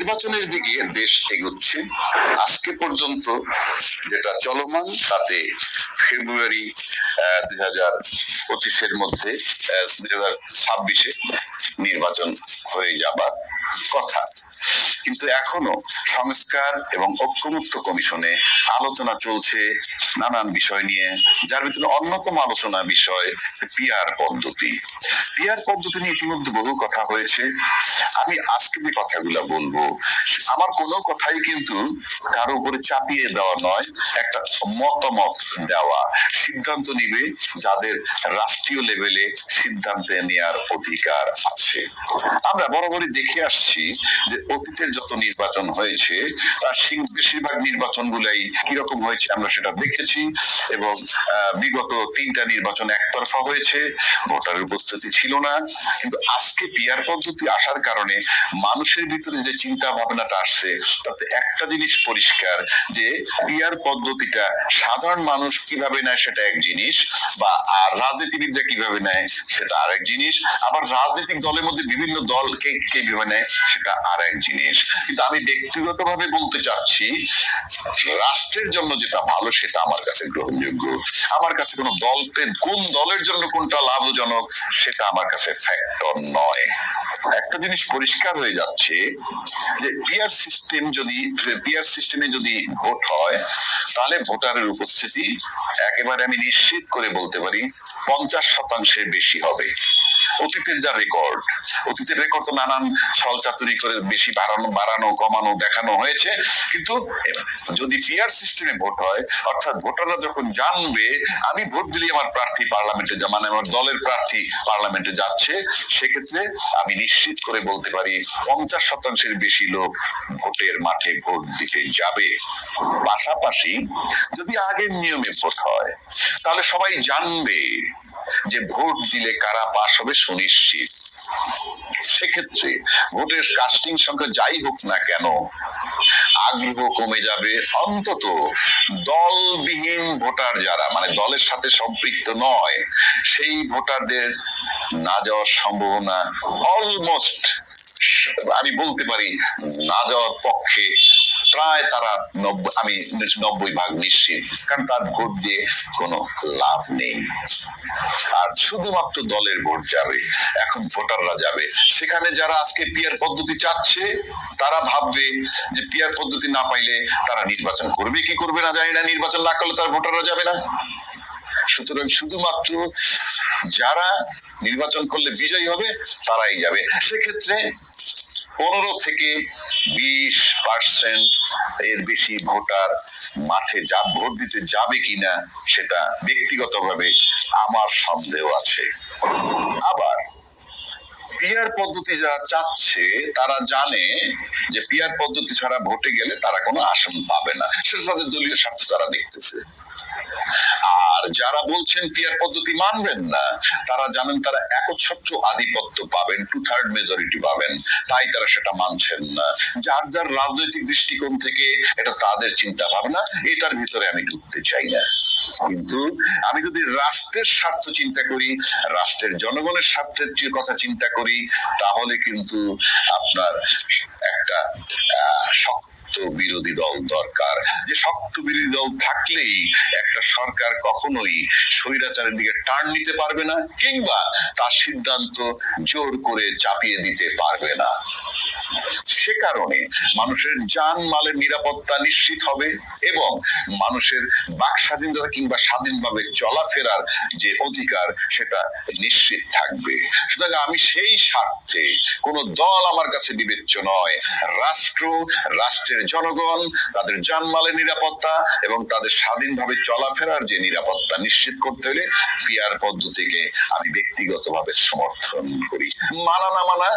নির্বাচনের দিকে দেশ এগোচ্ছে। আজকে পর্যন্ত যেটা চলমান তাতে ফেব্রুয়ারি 2025-এর মধ্যে 2026-এ নির্বাচন হয়ে যাবার কথা, কিন্তু এখনো সংস্কার এবং ঐক্যমত্য কমিশনে আলোচনা চলছে নানান বিষয় নিয়ে, যার ভিতরে অন্যতম আলোচনা বিষয় পিআর পদ্ধতি। পিআর পদ্ধতি নিয়ে ইতিমধ্যে বহু কথা হয়েছে। আমি আজকে যে কথাগুলো বলবো, আমার কোনো কথাই কিন্তু কারো উপরে চাপিয়ে দেওয়া নয়, একটা মতামত দেওয়া, সিদ্ধান্ত নিবে যাদের রাষ্ট্রীয় লেভেলে সিদ্ধান্তে নেওয়ার অধিকার আছে। আমরা বরাবরই দেখে আসছি যে অতীতের যত নির্বাচন হয়েছে তার বেশিরভাগ নির্বাচন গুলাই কিরকম হয়েছে আমরা সেটা দেখেছি, এবং বিগত 3টা নির্বাচন একতরফা হয়েছে, ভোটারের উপস্থিতি ছিল না। কিন্তু আজকে পিআর পদ্ধতি আসার কারণে মানুষের ভিতরে যে চিন্তা ভাবনাটা আসছে তাতে একটা জিনিস পরিষ্কার, যে পিআর পদ্ধতিটা সাধারণ মানুষ কিভাবে নেয় সেটা এক জিনিস, বা আর রাজনীতিবিদরা কিভাবে নেয় সেটা আরেক জিনিস, আবার রাজনৈতিক দলের মধ্যে বিভিন্ন দল কে কিভাবে নেয় সেটা আর এক জিনিস। কিন্তু আমি ব্যক্তিগতভাবে বলতে চাচ্ছি, রাষ্ট্রের জন্য যেটা ভালো সেটা আমার কাছে গ্রহণযোগ্য। আমার কাছে কোনো দলকে কোন দলের জন্য কোনটা লাভজনক সেটা আমার কাছে ফ্যাক্টর নয়। একটা জিনিস পরিষ্কার হয়ে যাচ্ছে যে পিআর সিস্টেমে যদি ভোট হয় তাহলে ভোটারের উপস্থিতি একেবারে আমি নিশ্চিত করে বলতে পারি 50%-এর বেশি হবে। অতীতের রেকর্ড তো নানান ছলচাতুরি করে বেশি বাড়ানো কমানো দেখানো হয়েছে, কিন্তু যদি পিআর সিস্টেমে ভোট হয়, অর্থাৎ ভোটাররা যখন জানবে আমি ভোট দিলে আমার প্রার্থী পার্লামেন্টে, মানে আমার দলের প্রার্থী পার্লামেন্টে যাচ্ছে, সেক্ষেত্রে আমি নিশ্চিত করে বলতে পারি 50%-এর বেশি লোক ভোটের মাঠে ভোট দিতে যাবে। পাশাপাশি যদি আগের নিয়মে ভোট হয় তাহলে সবাই জানবে যে ভোট দিলে কারা পাস হবে সুনিশ্চিত। সেক্ষেত্রে ভোটের কাস্টিং সংখ্যা যাই হোক না কেন, আগ্রহ কমে যাবে। অন্তত দলবিহীন ভোটার যারা, মানে দলের সাথে সম্পৃক্ত নয়, সেই ভোটারদের না যাওয়ার সম্ভাবনা অলমোস্ট, আমি বলতে পারি না যাওয়ার পক্ষে প্রায় তারা 90% নিশ্চিত, কারণ তার ভোট দিয়ে কোনো লাভ নেই। আর শুধুমাত্র দলের ভোট যাবে, এখন ভোটাররা যাবে। সেখানে যারা আজকে পিআর পদ্ধতি চাচ্ছে তারা ভাববে যে পিআর পদ্ধতি না পাইলে তারা নির্বাচন করবে কি করবে না জানি না, নির্বাচন না করলে তার ভোটাররা যাবে না। সুতরাং শুধুমাত্র যারা নির্বাচন করলে বিজয়ী হবে তারাই যাবে। সেক্ষেত্রে 15-20% এর বেশি ভোটার মাঠে ভোট দিতে যাবে কিনা সেটা ব্যক্তিগতভাবে আমার সন্দেহ আছে। আবার পিআর পদ্ধতি যারা চাচ্ছে তারা জানে যে পিআর পদ্ধতি ছাড়া ভোটে গেলে তারা কোনো আসন পাবে না, সেটা তাদের দলীয় স্বার্থ তারা দেখতেছে। আর যারা বলছেন পিআর পদ্ধতি মানবেন না, তারা জানেন তারা একচ্ছত্র আধিপত্য পাবেন, 2/3 মেজরিটি পাবেন, তাই তারা সেটা মানছেন না। যার যার রাজনৈতিক দৃষ্টিকোণ থেকে এটা তাদের চিন্তা ভাবনা, এটার ভিতরে আমি ঢুকতে চাই না। কিন্তু আমি যদি রাষ্ট্রের স্বার্থ চিন্তা করি, রাষ্ট্রের জনগণের স্বার্থের কথা চিন্তা করি, তাহলে কিন্তু আপনার একটা শক্ত বিরোধী দল দরকার। যে শক্ত বিরোধী দল থাকলেই একটা সরকার কখনোই স্বৈরাচারের দিকে টার্ন নিতে পারবে না, কিংবা তার সিদ্ধান্ত জোর করে চাপিয়ে দিতে পারবে না। সে কারণে মানুষের জানমালের নিরাপত্তা নিশ্চিত হবে এবং মানুষের বাক স্বাধীনতা কিংবা স্বাধীনভাবে চলাফেরার যে অধিকার সেটা নিশ্চিত থাকবে। সুতরাং আমি সেই স্বার্থে কোন দল আমার কাছে বিবেচ্য নয়। রাষ্ট্রের জনগণ তাদের জানমালের নিরাপত্তা এবং তাদের স্বাধীনভাবে চলাফেরার যে নিরাপত্তা নিশ্চিত করতে হলে পিআর পদ্ধতিকে আমি ব্যক্তিগতভাবে সমর্থন করি। মানা না মানা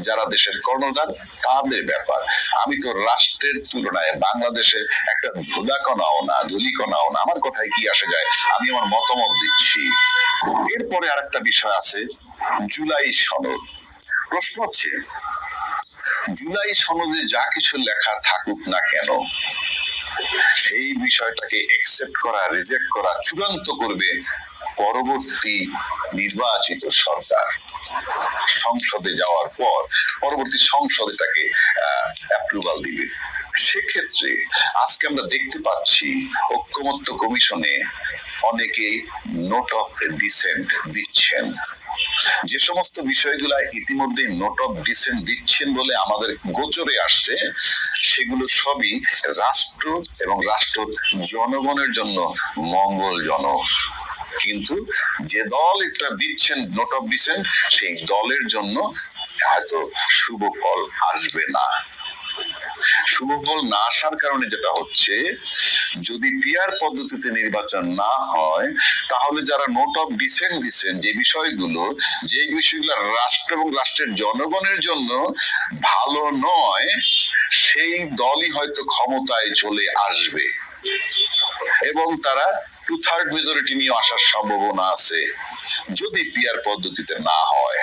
যারা দেশের কর্ণধার তাদের ব্যাপার। আমি তো রাষ্ট্রের তুলনায় বাংলাদেশের একটা ধুলাকণাও না, ধুলিকণাও না, আমার কথায় কি আসে যায়, আমি আমার মতামত দিচ্ছি। এরপরে আরেকটা বিষয় আছে, জুলাই সনদ। প্রশ্ন হচ্ছে, জুলাই সনদে যা কিছু লেখা থাকুক না কেন, সেই বিষয়টাকে একসেপ্ট করা, রিজেক্ট করা চূড়ান্ত করবে পরবর্তী নির্বাচিত সরকার সংসদে যাওয়ার পর পরবর্তী সংসদে তাকে অ্যাপ্রুভাল দিবে। সেক্ষেত্রে আজকে আমরা দেখতে পাচ্ছি ঐকমত্য কমিশনে অনেকে নোট অফ ডিসেন্ট দিচ্ছেন। যে সমস্ত বিষয়গুলা ইতিমধ্যে নোট অফ ডিসেন্ট দিচ্ছেন বলে আমাদের গোচরে আসছে, সেগুলো সবই রাষ্ট্র এবং রাষ্ট্র জনগণের জন্য মঙ্গলজনক। কিন্তু যে দল এটা দিচ্ছেন নোট অফ ডিসেন্ট, সেই দলের জন্য হয়তো শুভ ফল আসবে না। শুভ ফল না আসার কারণে যেটা হচ্ছে, যদি পিআর পদ্ধতিতে নির্বাচন না হয়, তাহলে যারা নোট অফ ডিসেন্ট দিচ্ছেন যে বিষয়গুলো রাষ্ট্র এবং রাষ্ট্রের জনগণের জন্য ভালো নয়, সেই দলই হয়তো ক্ষমতায় চলে আসবে এবং তারা 2/3 মেজরিটি নিয়ে আসার সম্ভাবনা আছে। যদি পিআর পদ্ধতিতে না হয়,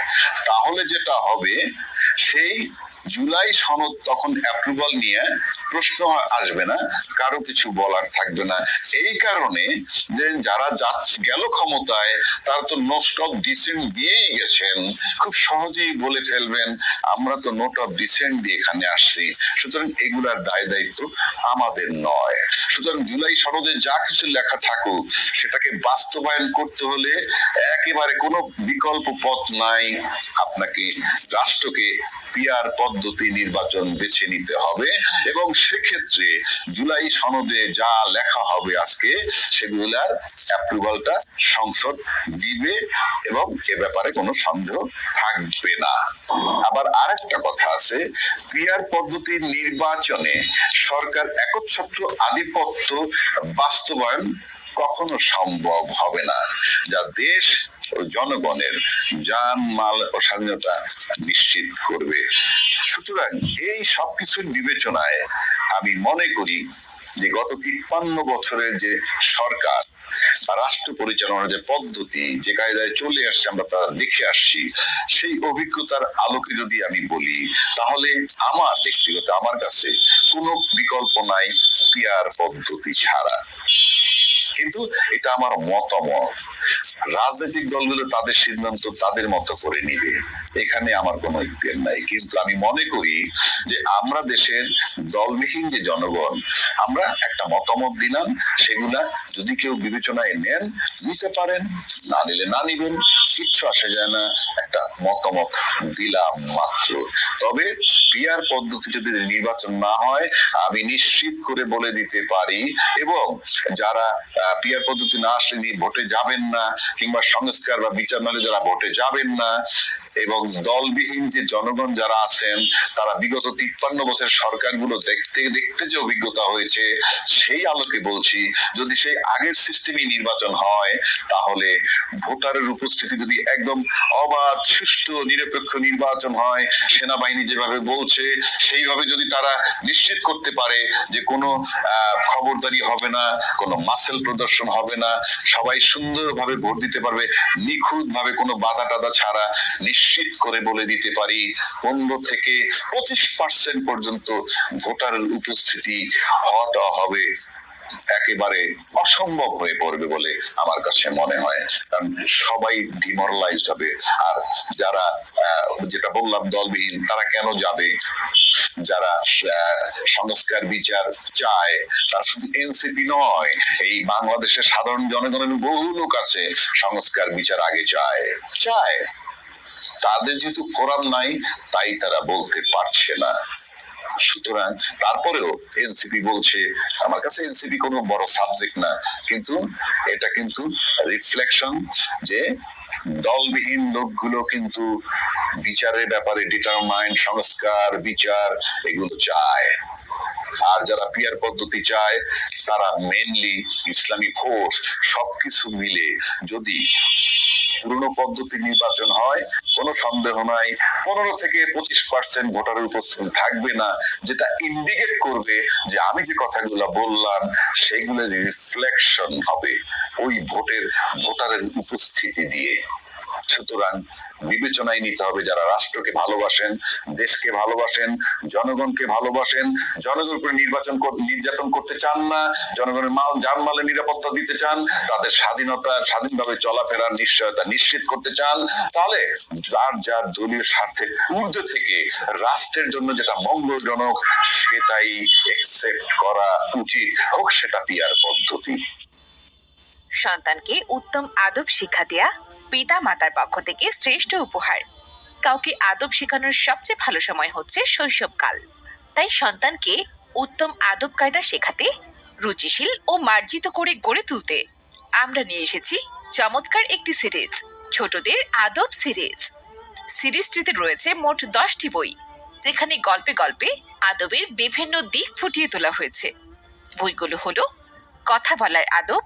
তাহলে যেটা হবে, সেই জুলাই সনদ তখন অ্যাপ্রুভাল নিয়ে প্রশ্ন আসবে না, কারো কিছু বলার থাকবে না। এই কারণে যে যারা গেল ক্ষমতায়, তারা তো নোট অফ ডিসেন্ট দিয়েই গেছেন, খুব সহজেই বলে ফেলবেন আমরা তো নোট অফ ডিসেন্ট দিয়ে এখানে আসছি, সুতরাং এগুলার দায় দায়িত্ব আমাদের নয়। সুতরাং জুলাই সনদে যা কিছু লেখা থাকুক, সেটাকে বাস্তবায়ন করতে হলে একেবারে কোনো বিকল্প পথ নাই, আপনাকে রাষ্ট্রকে পিআর পদ্ধতি নির্বাচন বেছে নিতে হবে। এবং সেক্ষেত্রে জুলাই সনদে যা লেখা হবে আজকে, সেগুলার অ্যাপ্রুভালটা সংসদ দিবে এবং এ ব্যাপারে কোনো সন্দেহ থাকবে না। আবার আরেকটা কথা আছে, পিআর পদ্ধতির নির্বাচনে সরকার একচ্ছত্র আধিপত্য বাস্তবায়ন কখনো সম্ভব হবে না, যা দেশ ও জনগণের জান মাল ও স্বাধীনতা নিশ্চিত করবে। সুতরাং এই সবকিছুর বিবেচনায় আমি মনে করি যে গত 53 বছরের যে সরকার রাষ্ট্র পরিচালনার যে পদ্ধতি, যে কায়দায় চলে আসছে, আমরা তা দেখে আসছি, সেই অভিজ্ঞতার আলোকে যদি আমি বলি, তাহলে আমার ব্যক্তিগত আমার কাছে কোনো বিকল্প নাই পিআর পদ্ধতি ছাড়া। কিন্তু এটা আমার মতামত, রাজনৈতিক দলগুলো তাদের সিদ্ধান্ত তাদের মতো করে নিবে, এখানে আমার কোনো ইতিহাস নাই। কিন্তু আমি মনে করি যে আমরা দেশের দলবিহীন যে জনগণ, আমরা একটা মতামত দিলাম, সেগুলা যদি কেউ বিবেচনায় নেন, নিতে পারেন, না নিলে না নিবেন, কিচ্ছু আসে যায় না, একটা মতামত দিলাম মাত্র। তবে পিআর পদ্ধতি যদি নির্বাচন না হয়, আমি নিশ্চিত করে বলে দিতে পারি, এবং যারা পিআর পদ্ধতি না আসলে ভোটে যাবেন না, কিংবা সংস্কার বা বিচার নালে যারা ভোটে যাবেন না, এবং দলবিহীন যে জনগণ যারা আছেন, তারা বিগত 53 বছর সরকারগুলো দেখতে দেখতে যে অভিজ্ঞতা হয়েছে, সেই আলোকে বলছি, যদি সেই আগের সিস্টেমে নির্বাচন হয়, তাহলে ভোটারের উপস্থিতি যদি একদম অবাধ, সুষ্ঠু, নিরপেক্ষ নির্বাচন হয়, সেনাবাহিনী যেভাবে বলছে সেইভাবে যদি তারা নিশ্চিত করতে পারে যে কোনো খবরদারি হবে না, কোনো মাসেল প্রদর্শন হবে না, সবাই সুন্দরভাবে ভোট দিতে পারবে, নিখুঁত ভাবে কোনো বাধা টাধা ছাড়া, নিশ্চিত করে বলে দিতে পারি 15 থেকে 25% পর্যন্ত ভোটারের উপস্থিতি হওয়াটা হবে একেবারে অসম্ভব হয়ে পড়বে বলে আমার কাছে মনে হয়। কারণ সবাই ডিমোরালাইজড হবে। আর যারা যেটা বললাম দলবিহীন, তারা কেন যাবে? যারা সংস্কার বিচার চায়, তার শুধু এনসিপি নয়, এই বাংলাদেশের সাধারণ জনগণের বহু লোক আছে সংস্কার বিচার আগে চায়। তাদের যেহেতু কোরআন নাই, তাই তারা বলতে পারছে না। সুতরাং তারপরেও এনসিপি বলছে, আমার কাছে এনসিপি কোনো বড় সাবজেক্ট না, কিন্তু এটা কিন্তু রিফ্লেকশন যে দলবিহীন লোকগুলো কিন্তু বিচারের ব্যাপারে ডিটারমাইন্ড, সংস্কার বিচার এগুলো চায়। আর যারা পিআর পদ্ধতি চায়, তারা মেইনলি ইসলামী ফোর্স। সবকিছু মিলে যদি পুরনো পদ্ধতি নির্বাচন হয়, কোনো সন্দেহ নাই 15 থেকে 25% ভোটারের উপস্থিতি থাকবে না, যেটা ইন্ডিকেট করবে যে আমি যে কথাগুলো বললাম সেগুলোর রিফ্লেকশন হবে ওই ভোটারের উপস্থিতি দিয়ে। সুতরাং বিবেচনায় নিতে হবে যারা রাষ্ট্রকে ভালোবাসেন, দেশকে ভালোবাসেন, জনগণকে ভালোবাসেন, জনগণের উপরে নির্যাতন করতে চান না, জনগণের জানমালের নিরাপত্তা দিতে চান, তাদের স্বাধীনভাবে চলাফেরার নিশ্চয়তা নিশ্চিত করতে চান, তাহলে যার দলীয় স্বার্থের ঊর্ধ্বে থেকে রাষ্ট্রের জন্য যেটা মঙ্গলজনক সেটাই একসেপ্ট করা উচিত, হোক সেটা পিয়ার পদ্ধতি। সন্তানকে উত্তম আদব শিক্ষা দেয়া পিতা মাতার পক্ষ থেকে শ্রেষ্ঠ উপহার। কাউকে আদব শেখানোর সবচেয়ে ভালো সময় হচ্ছে শৈশবকাল। তাই সন্তানকে উত্তম আদব কায়দা শেখাতে, রুচিশীল ও মার্জিত করে গড়ে তুলতে আমরা নিয়ে এসেছি চমৎকার একটি সিরিজ, ছোটদের আদব সিরিজ। সিরিজটিতে রয়েছে মোট 10টি বই, যেখানে গল্পে গল্পে আদবের বিভিন্ন দিক ফুটিয়ে তোলা হয়েছে। বইগুলো হলো কথা বলার আদব,